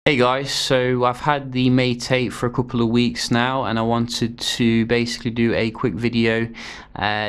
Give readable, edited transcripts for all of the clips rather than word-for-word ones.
Hey guys, so I've had the Mate 8 for a couple of weeks now, and I wanted to basically do a quick video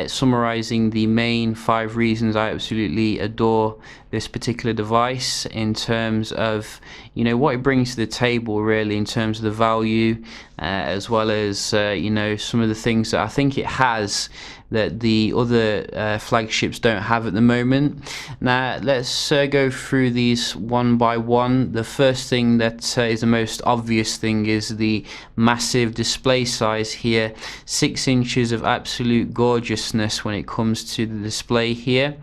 summarizing the main 5 reasons I absolutely adore this particular device in terms of what it brings to the table, really, in terms of the value, as well as some of the things that I think it has that the other flagships don't have at the moment. Now let's go through these one by one. The first thing that is the most obvious thing is the massive display size here. 6 inches of absolute gorgeousness when it comes to the display here.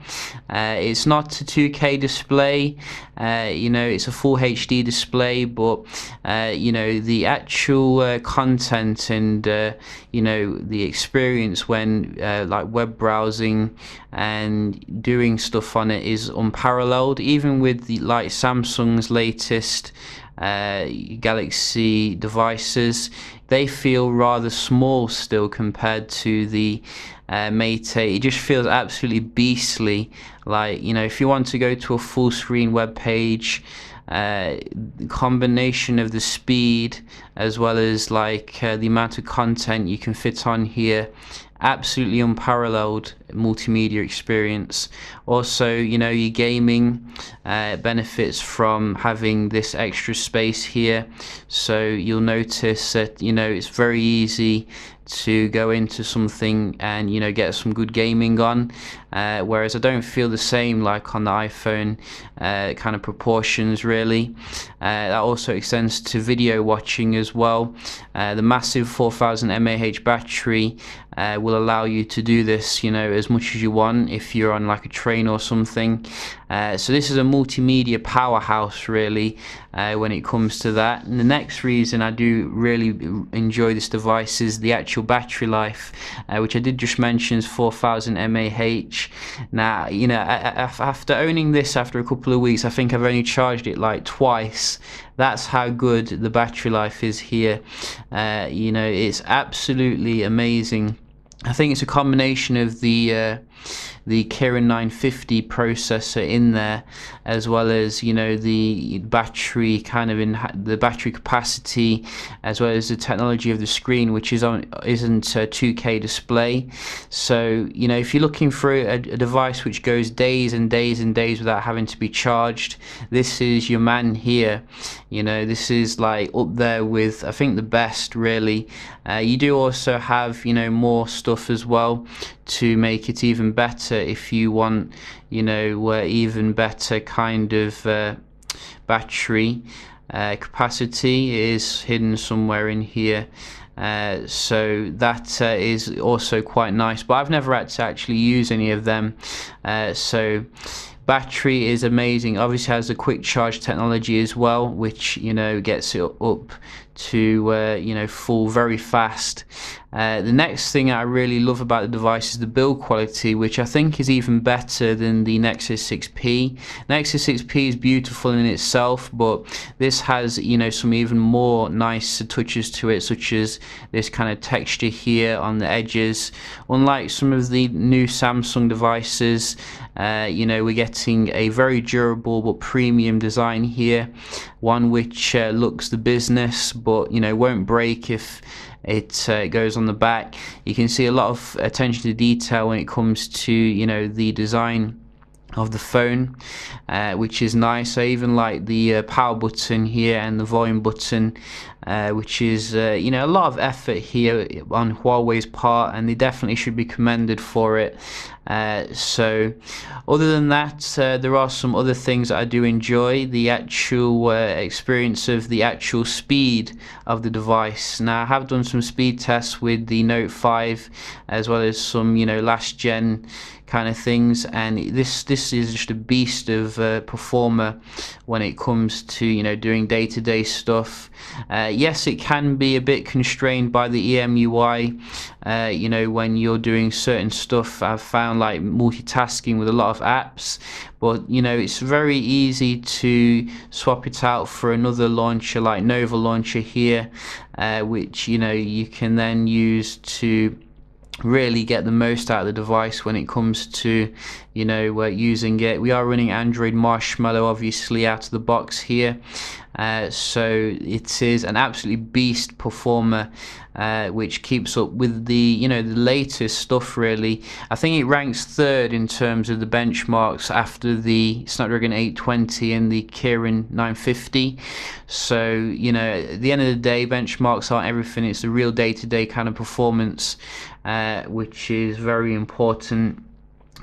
It's not a 2K display, it's a full HD display, but the actual content and the experience when like web browsing and doing stuff on it is unparalleled. Even with the Samsung's latest Galaxy devices, they feel rather small still compared to the Mate 8. It just feels absolutely beastly. Like, if you want to go to a full screen web page, the combination of the speed as well as the amount of content you can fit on here, absolutely unparalleled multimedia experience. Also, your gaming benefits from having this extra space here, so you'll notice that it's very easy to go into something and get some good gaming on, whereas I don't feel the same like on the iPhone kind of proportions, really. That also extends to video watching as well. The massive 4000 mAh battery will allow you to do this as much as you want if you're on like a train or something. So this is a multimedia powerhouse, really, when it comes to that. And the next reason I do really enjoy this device is the actual battery life, which I did just mention is 4000 mAh. Now, after owning this after a couple of weeks, I think I've only charged it like twice. That's how good the battery life is here. It's absolutely amazing. I think it's a combination of the Kirin 950 processor in there, as well as the battery the battery capacity, as well as the technology of the screen, which isn't a 2K display. So if you're looking for a device which goes days and days and days without having to be charged, this is your man here. This is like up there with, I think, the best, really. You do also have more stuff as well to make it even better if you want even better kind of battery capacity. Is hidden somewhere in here, so that is also quite nice, but I've never had to actually use any of them. So battery is amazing. Obviously has the quick charge technology as well, which gets it up to full very fast. The next thing I really love about the device is the build quality, which I think is even better than the Nexus 6P. Nexus 6P is beautiful in itself, but this has some even more nice touches to it, such as this kind of texture here on the edges. Unlike some of the new Samsung devices, we're getting a very durable but premium design here, one which looks the business but won't break if it goes on the back. You can see a lot of attention to detail when it comes to the design of the phone, which is nice. I even like the power button here and the volume button, which is a lot of effort here on Huawei's part, and they definitely should be commended for it. So other than that, there are some other things that I do enjoy. The actual experience of the actual speed of the device. Now, I have done some speed tests with the Note 5 as well as some last gen kind of things, and this is just a beast of performer when it comes to doing day-to-day stuff. Yes, it can be a bit constrained by the EMUI when you're doing certain stuff. I've found like multitasking with a lot of apps, but it's very easy to swap it out for another launcher like Nova Launcher here, which you can then use to really get the most out of the device when it comes to using it. We are running Android Marshmallow obviously out of the box here, So it is an absolutely beast performer, which keeps up with the the latest stuff really. I think it ranks third in terms of the benchmarks after the Snapdragon 820 and the Kirin 950. So at the end of the day, benchmarks aren't everything. It's the real day-to-day kind of performance, which is very important.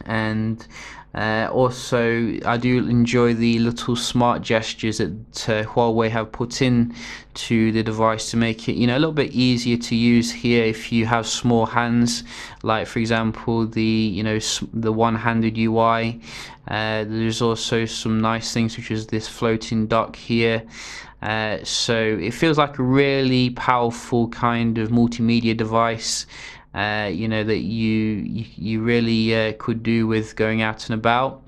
And also, I do enjoy the little smart gestures that Huawei have put in to the device to make it, a little bit easier to use here if you have small hands. Like for example, the the one-handed UI. There's also some nice things, which is this floating dock here. So it feels like a really powerful kind of multimedia device. That you really could do with going out and about.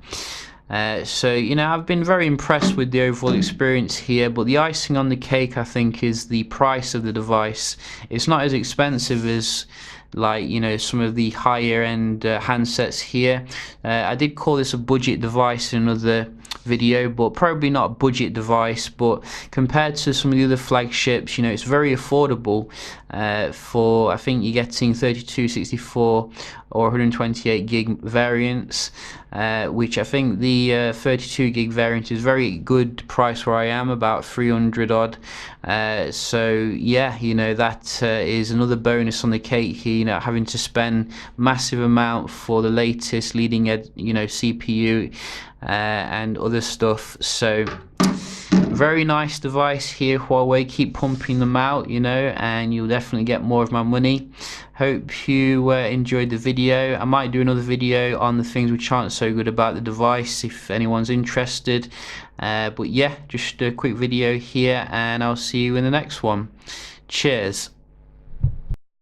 So I've been very impressed with the overall experience here, but the icing on the cake I think is the price of the device. It's not as expensive as some of the higher end handsets here. I did call this a budget device in another video, but probably not a budget device, but compared to some of the other flagships, it's very affordable. For I think you're getting 32, 64 or 128 gig variants, which I think the 32 gig variant is very good price where I am, about 300 odd. So yeah, that is another bonus on the cake here, having to spend massive amount for the latest leading edge CPU and other stuff. So very nice device here, Huawei. Keep pumping them out, and you'll definitely get more of my money. Hope you enjoyed the video. I might do another video on the things which aren't so good about the device if anyone's interested. But yeah, just a quick video here, and I'll see you in the next one. Cheers.